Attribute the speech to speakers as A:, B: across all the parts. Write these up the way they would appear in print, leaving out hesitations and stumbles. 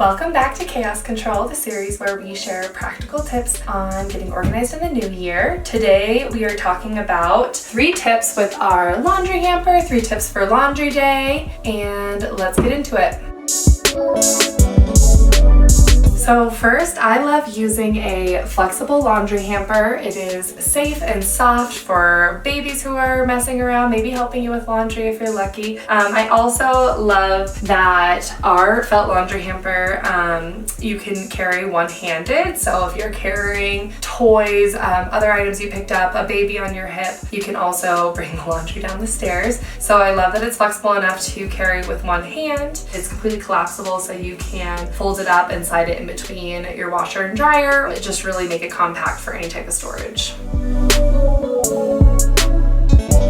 A: Welcome back to Chaos Control, the series where we share practical tips on getting organized in the new year. Today we are talking about 3 tips with our laundry hamper, 3 tips for laundry day, and let's get into it. So first, I love using a flexible laundry hamper. It is safe and soft for babies who are messing around, maybe helping you with laundry if you're lucky. I also love that our felt laundry hamper, you can carry one-handed. So if you're carrying toys, other items you picked up, a baby on your hip, you can also bring the laundry down the stairs. So I love that it's flexible enough to carry with one hand. It's completely collapsible, so you can fold it up and slide it in between your washer and dryer. It just really make it compact for any type of storage.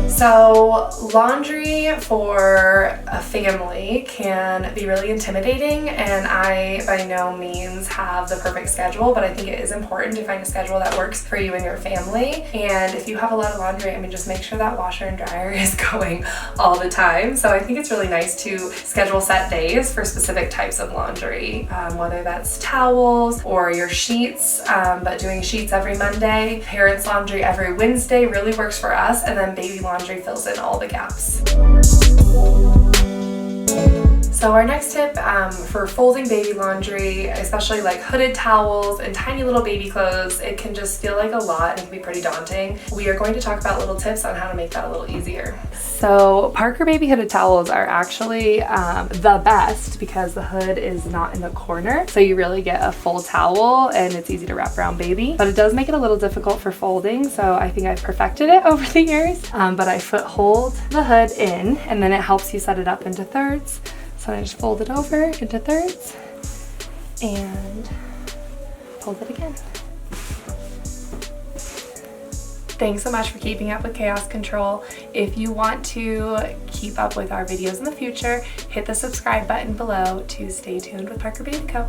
A: So laundry for a family can be really intimidating, and I by no means have the perfect schedule, but I think it is important to find a schedule that works for you and your family. And if you have a lot of laundry, just make sure that washer and dryer is going all the time. So I think it's really nice to schedule set days for specific types of laundry, whether that's towels or your sheets, but doing sheets every Monday, parents' laundry every Wednesday really works for us, and then baby laundry fills in all the gaps. So our next tip for folding baby laundry, especially like hooded towels and tiny little baby clothes, it can just feel like a lot and it can be pretty daunting. We are going to talk about little tips on how to make that a little easier. So Parker baby hooded towels are actually the best because the hood is not in the corner. So you really get a full towel and it's easy to wrap around baby. But it does make it a little difficult for folding. So I think I've perfected it over the years. But I foot hold the hood in, and then it helps you set it up into thirds. So I just fold it over into thirds and fold it again. Thanks so much for keeping up with Chaos Control. If you want to keep up with our videos in the future, hit the subscribe button below to stay tuned with Parker Baby Co.